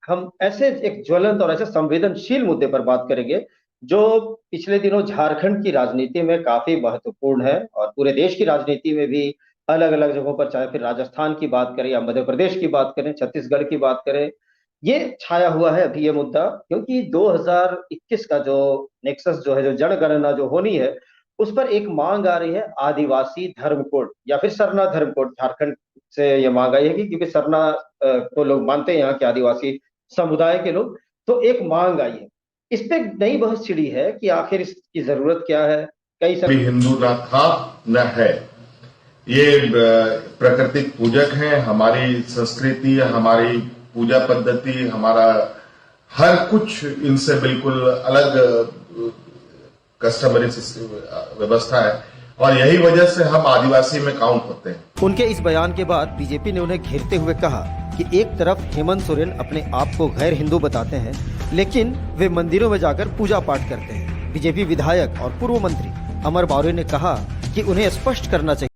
हम ऐसे एक ज्वलंत और ऐसे संवेदनशील मुद्दे पर बात करेंगे जो पिछले दिनों झारखंड की राजनीति में काफी महत्वपूर्ण है, और पूरे देश की राजनीति में भी अलग अलग जगहों पर, चाहे फिर राजस्थान की बात करें या मध्य प्रदेश की बात करें, छत्तीसगढ़ की बात करें, ये छाया हुआ है अभी ये मुद्दा। क्योंकि 2021 का जो नेक्सस जो है, जो जनगणना जो होनी है, उस पर एक मांग आ रही है आदिवासी धर्म कोड या फिर सरना धर्म कोड। झारखंड से ये मांग आई है क्योंकि सरना को लोग मानते हैं यहाँ के आदिवासी समुदाय के लोग। तो एक मांग आई है, इस पे नई बहस छिड़ी है कि आखिर इसकी जरूरत क्या है। कई भी हिंदू न था न है। ये प्राकृतिक पूजक हैं। हमारी संस्कृति, हमारी पूजा पद्धति, हमारा हर कुछ इनसे बिल्कुल अलग कस्टमरी व्यवस्था है, और यही वजह से हम आदिवासी में काउंट होते हैं। उनके इस बयान के बाद बीजेपी ने उन्हें घेरते हुए कहा कि एक तरफ हेमंत सोरेन अपने आप को गैर हिंदू बताते हैं, लेकिन वे मंदिरों में जाकर पूजा पाठ करते हैं। बीजेपी विधायक और पूर्व मंत्री अमर बावरे ने कहा कि उन्हें स्पष्ट करना चाहिए।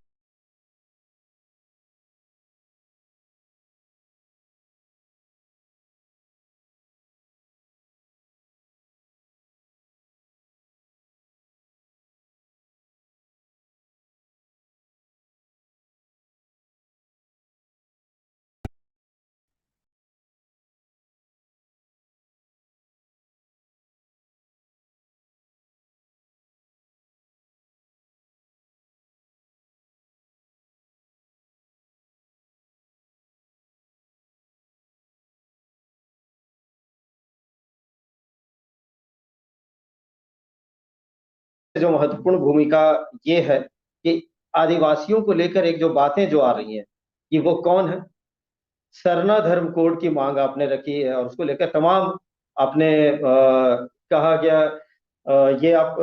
जो महत्वपूर्ण भूमिका ये है कि आदिवासियों को लेकर एक जो बातें जो आ रही हैं, कि वो कौन है। सरना धर्म कोड की मांग आपने रखी है और उसको लेकर तमाम आपने कहा गया, ये आप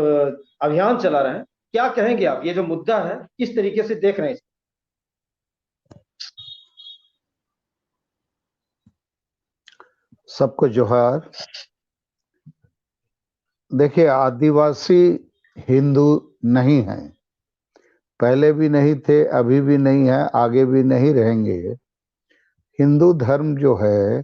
अभियान चला रहे हैं। क्या कहेंगे आप, ये जो मुद्दा है किस तरीके से देख रहे हैं? सबको जोहार। देखिए, आदिवासी हिंदू नहीं हैं, पहले भी नहीं थे, अभी भी नहीं है, आगे भी नहीं रहेंगे। हिंदू धर्म जो है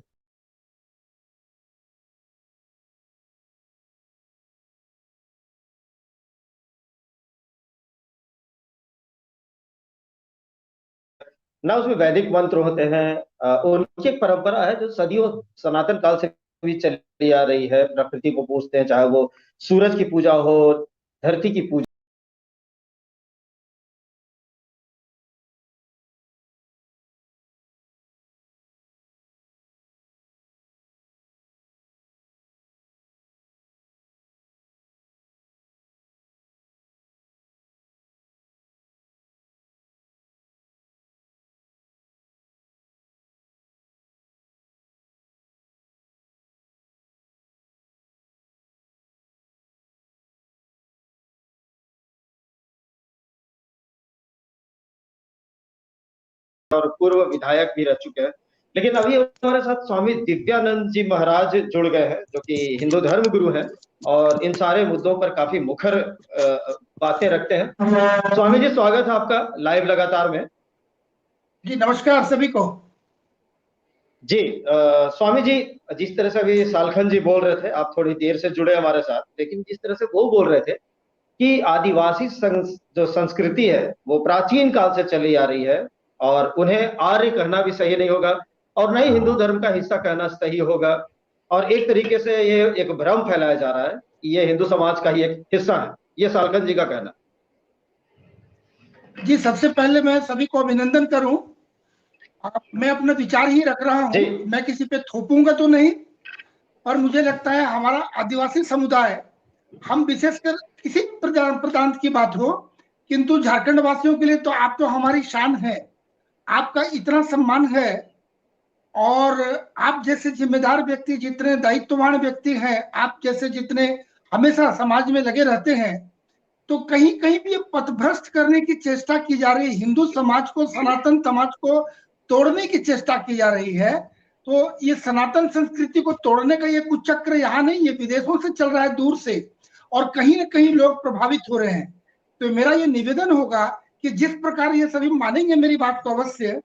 ना, उसमें वैदिक मंत्र होते हैं। उनकी एक परंपरा है जो सदियों सनातन काल से भी चली आ रही है। प्रकृति को पूजते हैं, चाहे वो सूरज की पूजा हो, धरती की पूजा। और पूर्व विधायक भी रह चुके हैं। लेकिन अभी हमारे साथ स्वामी दिव्यानंद जी महाराज जुड़ गए हैं, जो कि हिंदू धर्म गुरु हैं और इन सारे मुद्दों पर काफी मुखर बातें रखते हैं। स्वामी जी, स्वागत है आपका लाइव लगातार में। जी नमस्कार सभी को। जी स्वामी जी, जिस तरह से अभी सालखन जी बोल रहे थे, आप थोड़ी देर से जुड़े हमारे साथ, लेकिन जिस तरह से वो बोल रहे थे कि आदिवासी जो संस्कृति है वो प्राचीन काल से चली आ रही है, और उन्हें आर्य कहना भी सही नहीं होगा और न ही हिंदू धर्म का हिस्सा कहना सही होगा। और एक तरीके से ये एक भ्रम फैलाया जा रहा है कि ये हिंदू समाज का ही एक हिस्सा है, ये सालखन जी का कहना। जी सबसे पहले मैं सभी को अभिनंदन करूं। मैं अपना विचार ही रख रहा हूं, मैं किसी पे थोपूंगा तो नहीं। और मुझे लगता है हमारा आदिवासी समुदाय, हम विशेषकर किसी प्रांत की बात हो, किंतु झारखंड वासियों के लिए तो आप तो हमारी शान है। आपका इतना सम्मान है, और आप जैसे जिम्मेदार व्यक्ति, जितने दायित्ववान व्यक्ति हैं, आप जैसे जितने हमेशा समाज में लगे रहते हैं, तो कहीं कहीं भी पथभ्रष्ट करने की चेष्टा की जा रही है। हिंदू समाज को, सनातन समाज को तोड़ने की चेष्टा की जा रही है। तो ये सनातन संस्कृति को तोड़ने का ये कुछ चक्र यहाँ नहीं, ये विदेशों से चल रहा है, दूर से, और कहीं ना कहीं लोग प्रभावित हो रहे हैं। तो मेरा ये निवेदन होगा कि जिस प्रकार ये सभी मानेंगे मेरी बात को अवश्य,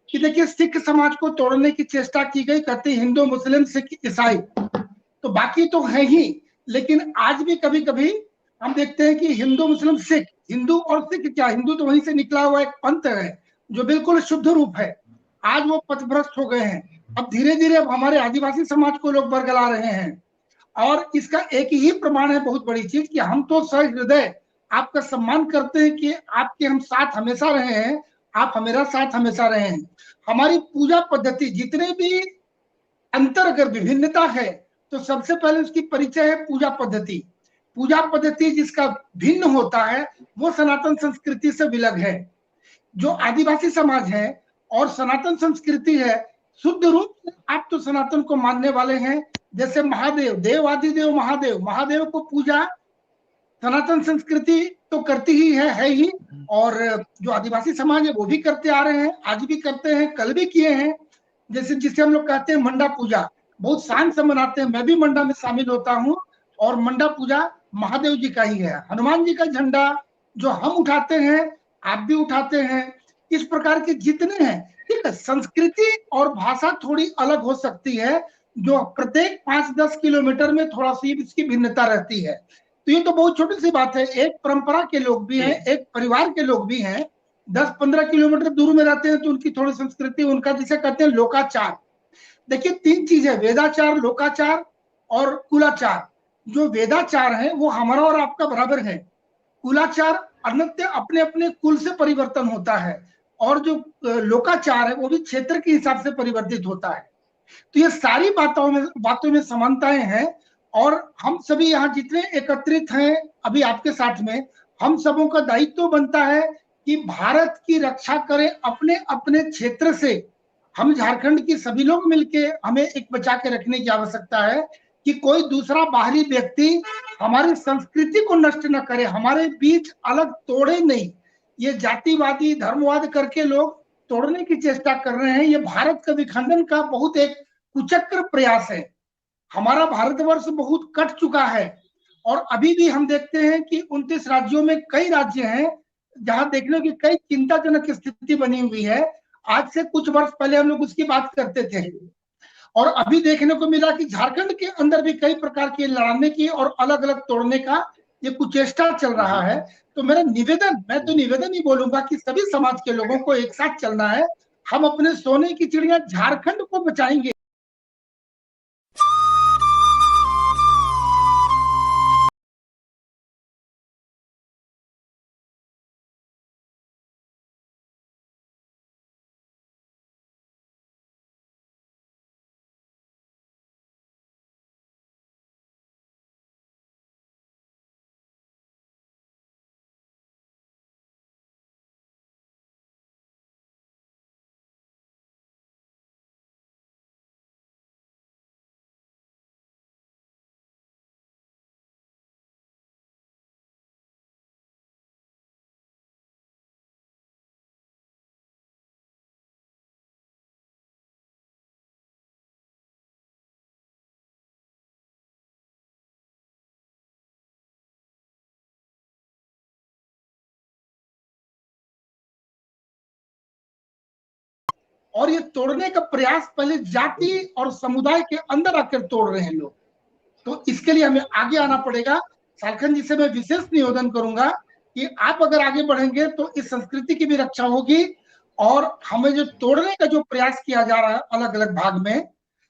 कि देखिए सिख समाज को तोड़ने की चेष्टा की गई, कहते हिंदू मुस्लिम सिख ईसाई, तो बाकी तो है ही, लेकिन आज भी कभी कभी हम देखते हैं कि हिंदू मुस्लिम सिख, हिंदू और सिख क्या, हिंदू तो वहीं से निकला हुआ एक पंथ है जो बिल्कुल शुद्ध रूप है, आज वो पथभ्रष्ट हो गए हैं। अब धीरे धीरे अब हमारे आदिवासी समाज को लोग बरगला रहे हैं, और इसका एक ही प्रमाण है बहुत बड़ी चीज, कि हम तो सहृदय आपका सम्मान करते हैं कि आपके हम साथ हमेशा रहे हैं, आप हमारा साथ हमेशा रहे हैं। हमारी पूजा पद्धति जितने भी अंतर अगर विभिन्नता है, तो सबसे पहले उसकी परिचय है पूजा पद्धति। पूजा पद्धति जिसका भिन्न होता है वो सनातन संस्कृति से विलग है। जो आदिवासी समाज है और सनातन संस्कृति है, शुद्ध रूप से आप तो सनातन को मानने वाले हैं। जैसे महादेव, देव आदिदेव महादेव, महादेव को पूजा सनातन संस्कृति तो करती ही है ही, और जो आदिवासी समाज है वो भी करते आ रहे हैं, आज भी करते हैं, कल भी किए हैं। जैसे जिसे हम लोग कहते हैं मंडा पूजा, बहुत शान से मनाते हैं, मैं भी मंडा में शामिल होता हूँ, और मंडा पूजा महादेव जी का ही है। हनुमान जी का झंडा जो हम उठाते हैं, आप भी उठाते हैं, इस प्रकार के जितने हैं, ठीक है। संस्कृति और भाषा थोड़ी अलग हो सकती है, जो प्रत्येक 5-10 किलोमीटर में थोड़ा सी इसकी भिन्नता रहती है। तो ये तो बहुत छोटी सी बात है, एक परंपरा के लोग भी हैं, एक परिवार के लोग भी हैं, 10-15 किलोमीटर दूर में रहते हैं, तो उनकी थोड़ी संस्कृति, उनका जिसे कहते हैं लोकाचार। देखिए 3 चीज है, वेदाचार, लोकाचार और कुलाचार। जो वेदाचार है वो हमारा और आपका बराबर है। कुलाचार अन्यत्र अपने अपने कुल से परिवर्तन होता है, और जो लोकाचार है वो भी क्षेत्र के हिसाब से परिवर्तित होता है। तो ये सारी बातों में समानताएं हैं, और हम सभी यहाँ जितने एकत्रित हैं अभी आपके साथ में, हम सबों का दायित्व बनता है कि भारत की रक्षा करें अपने अपने क्षेत्र से। हम झारखंड की सभी लोग मिलके हमें एक बचा के रखने की आवश्यकता है कि कोई दूसरा बाहरी व्यक्ति हमारी संस्कृति को नष्ट न करे, हमारे बीच अलग तोड़े नहीं। ये जातिवादी धर्मवाद करके लोग तोड़ने की चेष्टा कर रहे हैं, ये भारत का विखंडन का बहुत एक कुचक्र प्रयास है। हमारा भारतवर्ष बहुत कट चुका है, और अभी भी हम देखते हैं कि 29 राज्यों में कई राज्य हैं जहां देखने की कई चिंताजनक स्थिति बनी हुई है। आज से कुछ वर्ष पहले हम लोग उसकी बात करते थे, और अभी देखने को मिला कि झारखंड के अंदर भी कई प्रकार की लड़ाने की और अलग अलग तोड़ने का ये कुचेष्टा चल रहा है। तो मेरा निवेदन, मैं तो निवेदन ही बोलूंगा कि सभी समाज के लोगों को एक साथ चलना है। हम अपने सोने की चिड़िया झारखंड को बचाएंगे। और ये तोड़ने का प्रयास पहले जाति और समुदाय के अंदर आकर तोड़ रहे हैं लोग। तो इसके लिए हमें आगे आना पड़ेगा। झारखंड जी से मैं विशेष निवेदन करूंगा कि आप अगर आगे बढ़ेंगे तो इस संस्कृति की भी रक्षा होगी, और हमें जो तोड़ने का जो प्रयास किया जा रहा है अलग अलग भाग में,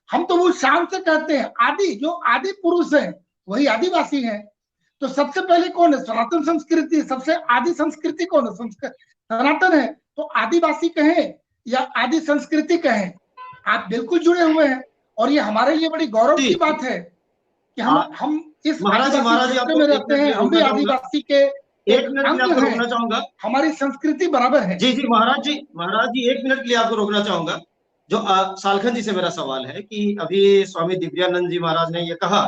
हम तो वो शान से कहते हैं आदि, जो आदि पुरुष है वही आदिवासी है। तो सबसे पहले कौन है? सनातन संस्कृति। सबसे आदि संस्कृति कौन है? सनातन है। तो आदिवासी कहें या आदि संस्कृति कहें, आप बिल्कुल जुड़े हुए हैं, और ये हमारे लिए बड़ी गौरव की बात है कि हम इस महाराज में रहते हैं, हम भी आदिवासी के एक मिनट के लिए आपको रोकना चाहूंगा। हमारी संस्कृति बराबर है। जी महाराज जी 1 मिनट के लिए आपको रोकना चाहूंगा। जो सालखन जी से मेरा सवाल है कि अभी स्वामी दिव्यानंद जी महाराज ने ये कहा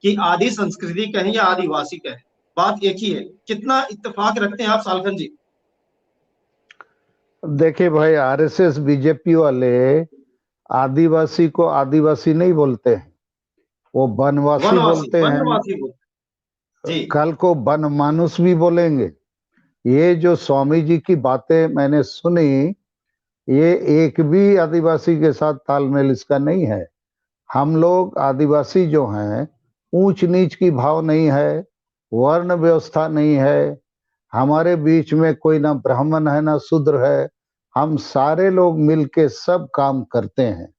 कि आदि संस्कृति कहें या आदिवासी कहें, बात एक ही है। कितना इत्तेफाक रखते हैं आप सालखन जी? देखिए भाई, आरएसएस बीजेपी वाले आदिवासी को आदिवासी नहीं बोलते हैं, वो वनवासी बोलते हैं। जी। कल को वन मानुष भी बोलेंगे। ये जो स्वामी जी की बातें मैंने सुनी, ये एक भी आदिवासी के साथ तालमेल इसका नहीं है। हम लोग आदिवासी जो हैं, ऊंच नीच की भाव नहीं है, वर्ण व्यवस्था नहीं है, हमारे बीच में कोई ना ब्राह्मण है ना शूद्र है, हम सारे लोग मिलके सब काम करते हैं।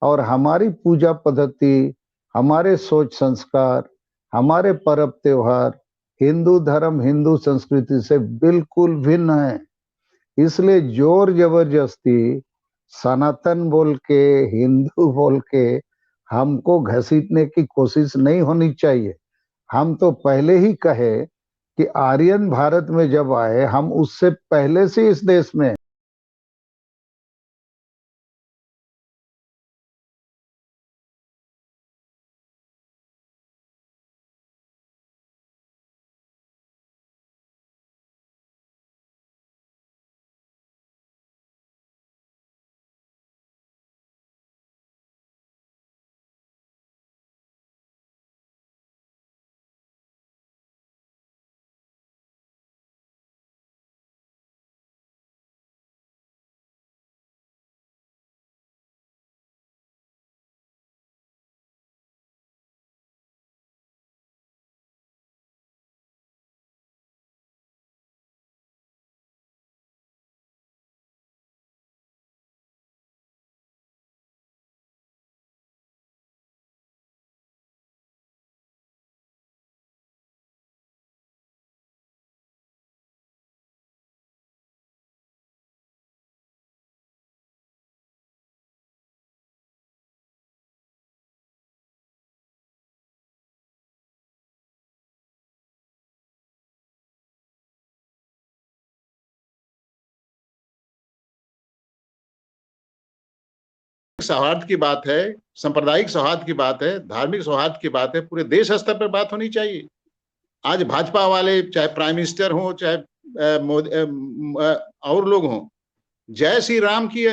और हमारी पूजा पद्धति, हमारे सोच संस्कार, हमारे पर्व त्योहार हिंदू धर्म हिंदू संस्कृति से बिल्कुल भिन्न है। इसलिए जोर जबरदस्ती सनातन बोल के, हिंदू बोल के हमको घसीटने की कोशिश नहीं होनी चाहिए। हम तो पहले ही कहे कि आर्यन भारत में जब आए, हम उससे पहले से इस देश में सौहार्द की बात है, सांप्रदायिक सौहार्द की बात है, धार्मिक सौहार्द की बात है, पूरे देश स्तर पर बात होनी चाहिए। आज भाजपा वाले चाहे प्राइम मिनिस्टर हो, चाहे और लोग हों, जय श्री राम की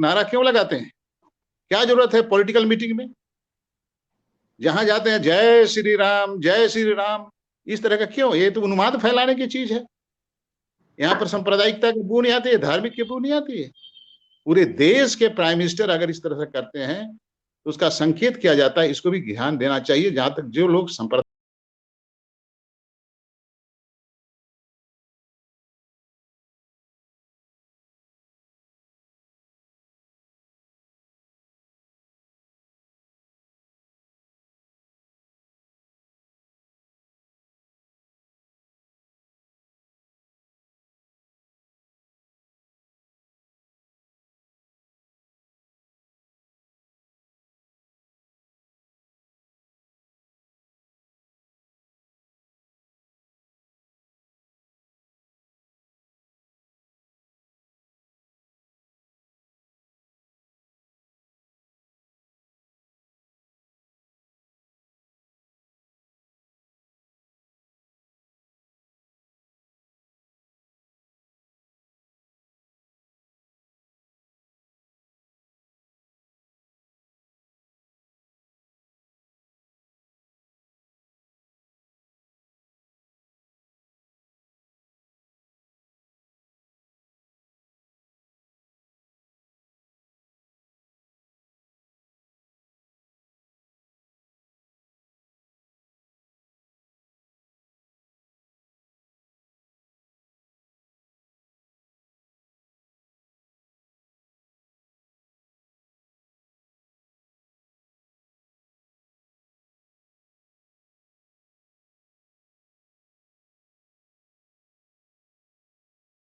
नारा क्यों लगाते हैं? क्या जरूरत है पॉलिटिकल मीटिंग में? जहां जाते हैं जय श्री राम जय श्री राम, इस तरह का क्यों? ये तो उन्माद फैलाने की चीज है। यहाँ पर सांप्रदायिकता की बू नहीं आती है, धार्मिक की बू नहीं आती है। पूरे देश के प्राइम मिनिस्टर अगर इस तरह से करते हैं तो उसका संकेत किया जाता है। इसको भी ध्यान देना चाहिए। जहां तक जो लोग संप्रदाय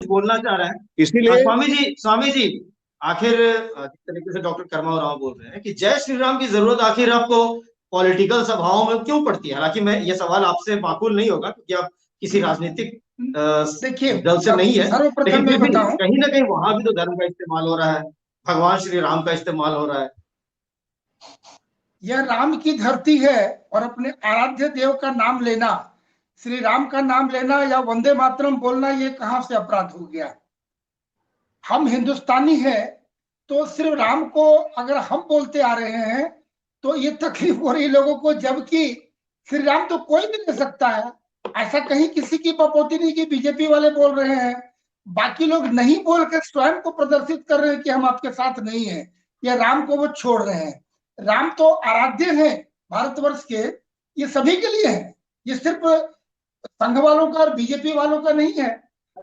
बोलना चाह रहा है, इसीलिए स्वामी जी आखिर जिस तरीके से डॉक्टर कर्मा राव बोल रहे हैं कि जय श्री राम की जरूरत आखिर आपको पॉलिटिकल सभाओं में क्यों पड़ती है? हालांकि मैं ये सवाल आपसे माकूल नहीं होगा क्योंकि आप किसी राजनीतिक देखिए दल से नहीं है, सर्वप्रथम मैं बताऊं, कहीं ना कहीं वहां भी तो धर्म का इस्तेमाल हो रहा है, भगवान श्री राम का इस्तेमाल हो रहा है। यह राम की धरती है और अपने आराध्य देव का नाम लेना, श्री राम का नाम लेना या वंदे मातरम बोलना, ये कहां से अपराध हो गया? हम हिंदुस्तानी हैं तो सिर्फ राम को अगर हम बोलते आ रहे हैं तो ये तकलीफ हो रही लोगों को, जबकि श्री राम तो कोई भी ले सकता है। ऐसा कहीं किसी की बपोती नहीं कि बीजेपी वाले बोल रहे हैं बाकी लोग नहीं बोल के स्वयं को प्रदर्शित कर रहे हैं कि हम आपके साथ नहीं हैं, या राम को वो छोड़ रहे हैं। राम तो आराध्य हैं भारतवर्ष के, ये सभी के लिए है, ये सिर्फ संघ वालों का और बीजेपी वालों का नहीं है।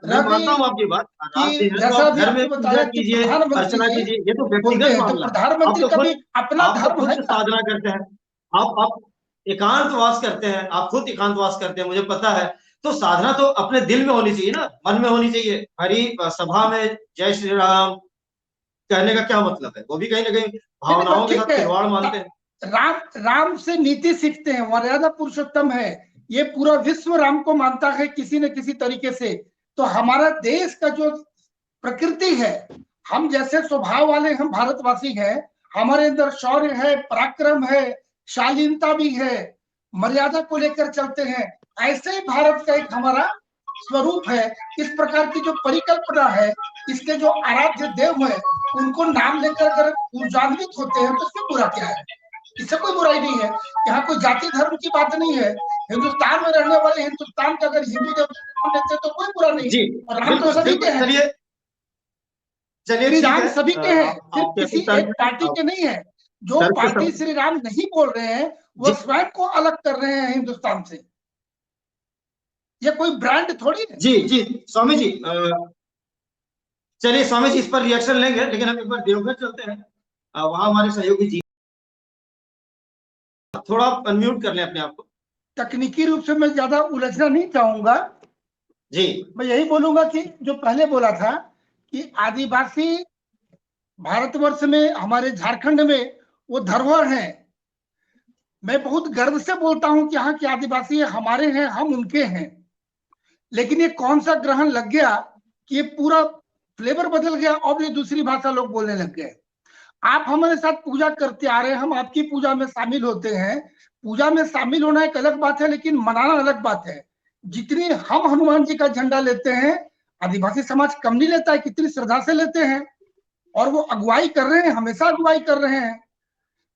मैं मानता हूं आपकी बात, जैसा भी आपने बताया कि अर्चना कीजिए, ये तो व्यक्तिगत मामला है। प्रधानमंत्री का भी अपना धर्म है, साधना करते हैं, आप एकांतवास करते हैं, आप खुद एकांतवास करते हैं, मुझे पता है। तो साधना तो अपने दिल में होनी चाहिए ना, मन में होनी चाहिए। हरी सभा में जय श्री राम कहने का क्या मतलब है? वो भी कहीं ना कहीं भावनाओं के साथ खिलवाड़ मानते हैं। राम से नीति सीखते हैं, मर्यादा पुरुषोत्तम है, ये पूरा विश्व राम को मानता है किसी न किसी तरीके से। तो हमारा देश का जो प्रकृति है, हम जैसे स्वभाव वाले हम भारतवासी हैं, हमारे अंदर शौर्य है, पराक्रम है, शालीनता भी है, मर्यादा को लेकर चलते हैं। ऐसे ही भारत का एक हमारा स्वरूप है। इस प्रकार की जो परिकल्पना है, इसके जो आराध्य देव है, उनको नाम लेकर अगर ऊर्जान्वित होते हैं तो इसमें बुरा क्या है? इससे कोई बुराई नहीं है। यहाँ कोई जाति धर्म की बात नहीं है। हिंदुस्तान में रहने वाले हिंदुस्तान का अगर हिंदू देवता लेते तो कोई बुरा नहीं है। और राम तो सभी के हैं, श्री राम सभी के हैं, सिर्फ किसी एक पार्टी के नहीं है। जो पार्टी श्री राम नहीं बोल रहे हैं वो स्वयं को अलग कर रहे हैं हिंदुस्तान से। ये कोई ब्रांड थोड़ी है। जी स्वामी जी, चलिए स्वामी जी इस पर रिएक्शन लेंगे, लेकिन हम एक बार देवघर चलते हैं। वहां हमारे सहयोगी जी, थोड़ा अनम्यूट कर लें अपने आप को। तकनीकी रूप से मैं ज्यादा उलझना नहीं चाहूंगा जी। मैं यही बोलूंगा कि जो पहले बोला था कि आदिवासी भारतवर्ष में, हमारे झारखंड में वो धरोहर है। मैं बहुत गर्व से बोलता हूं कि यहाँ के आदिवासी हमारे हैं, हम उनके हैं। लेकिन ये कौन सा ग्रहण लग गया कि ये पूरा फ्लेवर बदल गया, अब ये दूसरी भाषा लोग बोलने लग गए। आप हमारे साथ पूजा करते आ रहे हैं, हम आपकी पूजा में शामिल होते हैं। पूजा में शामिल होना एक अलग बात है, लेकिन मनाना अलग बात है। जितनी हम हनुमान जी का झंडा लेते हैं, आदिवासी समाज कम नहीं लेता है, कितनी श्रद्धा से लेते हैं। और वो अगुवाई कर रहे हैं, हमेशा अगुवाई कर रहे हैं।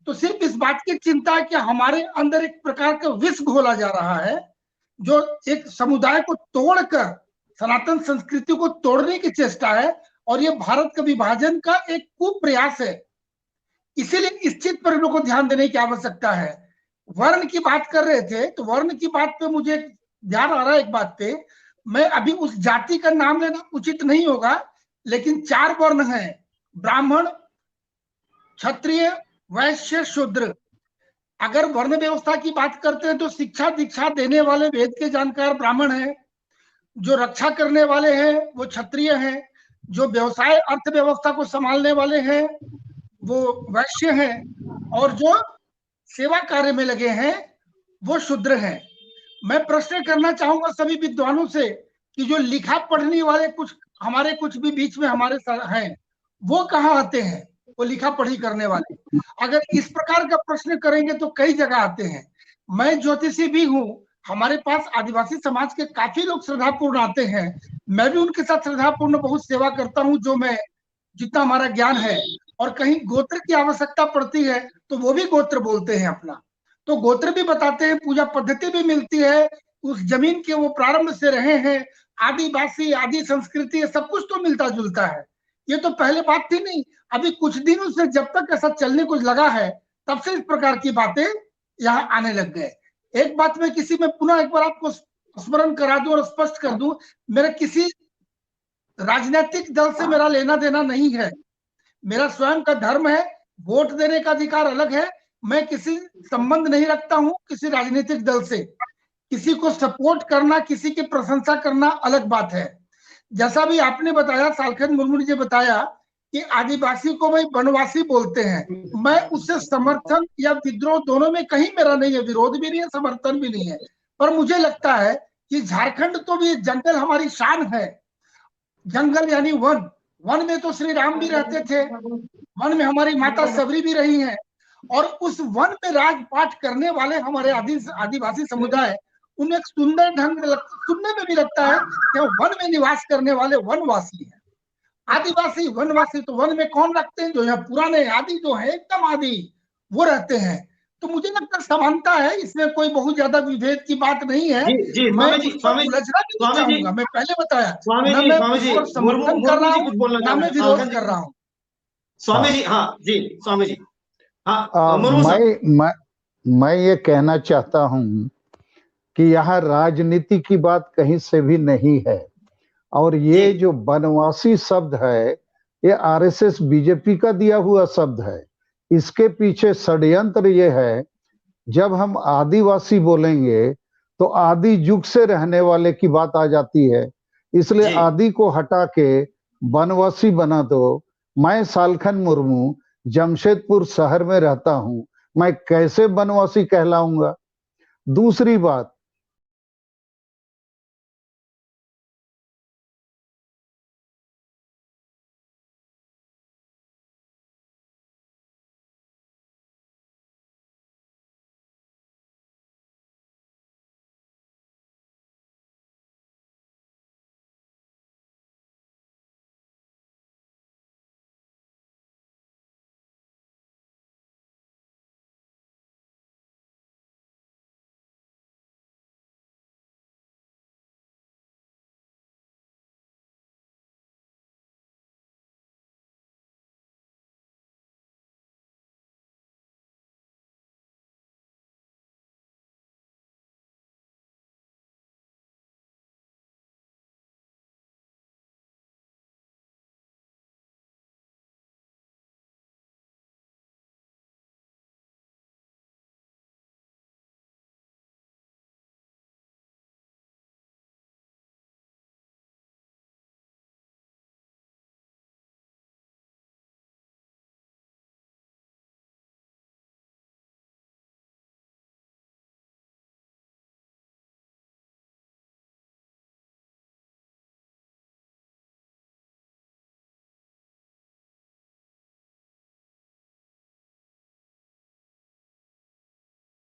तो सिर्फ इस बात की चिंता है कि हमारे अंदर एक प्रकार का विष घोला जा रहा है, जो एक समुदाय को तोड़कर सनातन संस्कृति को तोड़ने की चेष्टा है। और ये भारत का विभाजन का एक कुप्रयास है। इसीलिए इस चीज पर लोगों को ध्यान देने की आवश्यकता है। वर्ण की बात कर रहे थे, तो वर्ण की बात पे मुझे ध्यान आ रहा है एक बात पे। मैं अभी उस जाति का नाम लेना उचित नहीं होगा, लेकिन 4 वर्ण हैं: ब्राह्मण, क्षत्रिय, वैश्य, शूद्र। अगर वर्ण व्यवस्था की बात करते हैं तो शिक्षा दीक्षा देने वाले वेद के जानकार ब्राह्मण हैं, जो रक्षा करने वाले हैं वो क्षत्रिय हैं, जो व्यवसाय अर्थव्यवस्था को संभालने वाले हैं वो वैश्य हैं, और जो सेवा कार्य में लगे हैं वो शूद्र हैं। मैं प्रश्न करना चाहूंगा सभी विद्वानों से कि जो लिखा पढ़ने वाले कुछ भी बीच में हमारे हैं, वो कहाँ आते हैं? वो लिखा पढ़ी करने वाले अगर इस प्रकार का प्रश्न करेंगे तो कई जगह आते हैं। मैं ज्योतिषी भी हूँ, हमारे पास आदिवासी समाज के काफी लोग श्रद्धापूर्ण आते हैं। मैं भी उनके साथ श्रद्धापूर्ण बहुत सेवा करता हूँ, जो मैं जितना हमारा ज्ञान है। और कहीं गोत्र की आवश्यकता पड़ती है तो वो भी गोत्र बोलते हैं अपना, तो गोत्र भी बताते हैं, पूजा पद्धति भी मिलती है, उस जमीन के वो प्रारंभ से रहे हैं, आदिवासी आदि संस्कृति सब कुछ तो मिलता जुलता है। ये तो पहले बात थी नहीं, अभी कुछ दिनों से जब तक ऐसा चलने कुछ लगा है तब से इस प्रकार की बातें यहाँ आने लग गए। एक बात मैं किसी में पुनः एक बार आपको स्मरण करा दूं और स्पष्ट कर दूं, मेरा किसी राजनीतिक दल से मेरा लेना देना नहीं है। मेरा स्वयं का धर्म है, वोट देने का अधिकार अलग है। मैं किसी संबंध नहीं रखता हूं किसी राजनीतिक दल से। किसी को सपोर्ट करना, किसी की प्रशंसा करना अलग बात है। जैसा भी आपने बताया, सालखन मुर्मू जी बताया कि आदिवासी को भाई वनवासी बोलते हैं, मैं उससे समर्थन या विद्रोह दोनों में कहीं मेरा नहीं है, विरोध भी नहीं है, समर्थन भी नहीं है। पर मुझे लगता है कि झारखंड तो भी जंगल हमारी शान है। जंगल यानी वन, वन में तो श्री राम भी रहते थे, वन में हमारी माता सबरी भी रही हैं, और उस वन में राजपाट करने वाले हमारे आदिवासी समुदाय, उन्हें एक सुंदर ढंग सुनने में भी लगता है कि वन में निवास करने वाले वनवासी हैं। आदिवासी वनवासी तो वन में कौन रखते हैं? जो यहाँ पुराने आदि जो है एकदम आदि वो रहते हैं। तो मुझे लगता है समानता है, इसमें कोई बहुत ज्यादा विभेद की बात नहीं है। जी मैं स्वामी जी, उस पर उलझना भी नहीं चाहूंगा, मैं पहले बताया, ना मैं स्वामी उस जी पर समर्थन कर रहा मुर्मू जी हूँ, कुछ बोलना ना चाह मैं रहे हैं, विरोध कर रहा हूँ। स्वामी हाँ। जी, हाँ जी स्वामी जी, हाँ मुर्मू साहब। मैं ये कहना चाहता हूं कि यहाँ राजनीति की बात कहीं से भी नहीं है, और ये जो बनवासी शब्द है ये आरएसएस बीजेपी का दिया हुआ शब्द है। इसके पीछे षड्यंत्र ये है, जब हम आदिवासी बोलेंगे तो आदि युग से रहने वाले की बात आ जाती है, इसलिए आदि को हटा के बनवासी बना दो। मैं सालखन मुर्मू जमशेदपुर शहर में रहता हूं, मैं कैसे बनवासी कहलाऊंगा? दूसरी बात,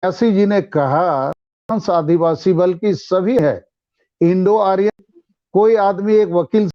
यासी जी ने कहा आदिवासी बल्कि सभी है, इंडो आर्यन। कोई आदमी एक वकील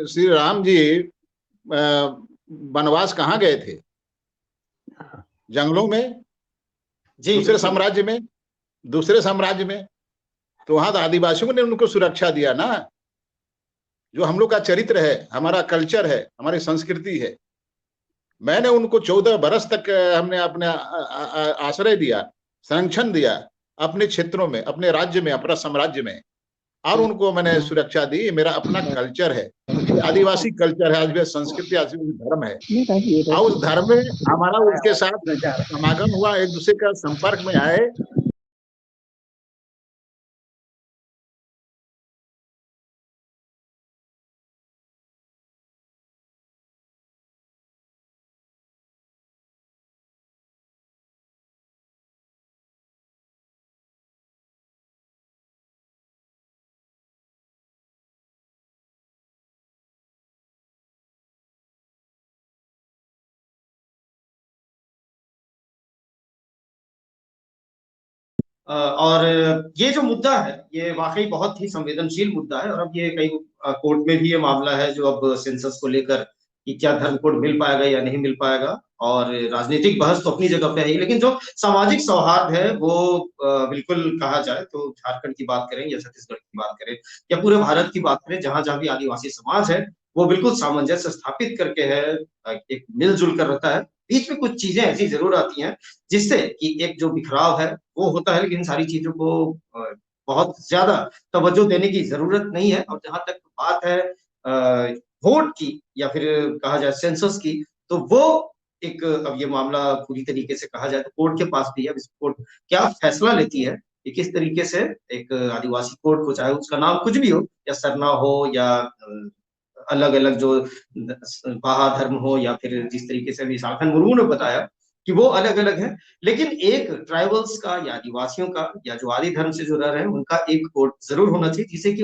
श्री राम जी वनवास कहाँ गए थे? जंगलों में, दूसरे साम्राज्य में। तो वहां तो आदिवासियों ने उनको सुरक्षा दिया ना। जो हम लोग का चरित्र है, हमारा कल्चर है, हमारी संस्कृति है, मैंने उनको 14 बरस तक हमने अपने आश्रय दिया, संरक्षण दिया अपने क्षेत्रों में, अपने राज्य में, अपना साम्राज्य में, और उनको मैंने सुरक्षा दी। ये मेरा अपना कल्चर है, आदिवासी कल्चर है, आदिवासी संस्कृति, आदिवासी धर्म है। और उस धर्म में हमारा उनके साथ समागम हुआ, एक दूसरे का संपर्क में आए। और ये जो मुद्दा है ये वाकई बहुत ही संवेदनशील मुद्दा है, और अब ये कई कोर्ट में भी ये मामला है जो अब सेंसस को लेकर कि क्या धर्म कोड मिल पाएगा या नहीं मिल पाएगा। और राजनीतिक बहस तो अपनी जगह पे है, लेकिन जो सामाजिक सौहार्द है वो बिल्कुल कहा जाए तो झारखंड की बात करें या छत्तीसगढ़ की बात करें या पूरे भारत की बात करें, जहां जहां भी आदिवासी समाज है वो बिल्कुल सामंजस्य स्थापित करके है, एक मिलजुल कर रहता है। बीच में कुछ चीजें ऐसी जरूर आती हैं जिससे कि एक जो बिखराव है वो होता है, लेकिन सारी चीजों को बहुत ज्यादा तवज्जो देने की जरूरत नहीं है। और जहां तक बात है वोट की या फिर कहा जाए सेंसस की, तो वो एक अब ये मामला पूरी तरीके से कहा जाए तो कोर्ट के पास भी है। अब इस कोर्ट क्या फैसला लेती है कि किस तरीके से एक आदिवासी कोड को, चाहे उसका नाम कुछ भी हो, या सरना हो या अलग अलग जो बाहा धर्म हो, या फिर जिस तरीके से अभी झारखंड मुर्मू ने बताया कि वो अलग अलग है, लेकिन एक ट्राइबल्स का या आदिवासियों का या जो आदि धर्म से जो रह रहे हैं उनका एक कोड जरूर होना चाहिए, जिसे कि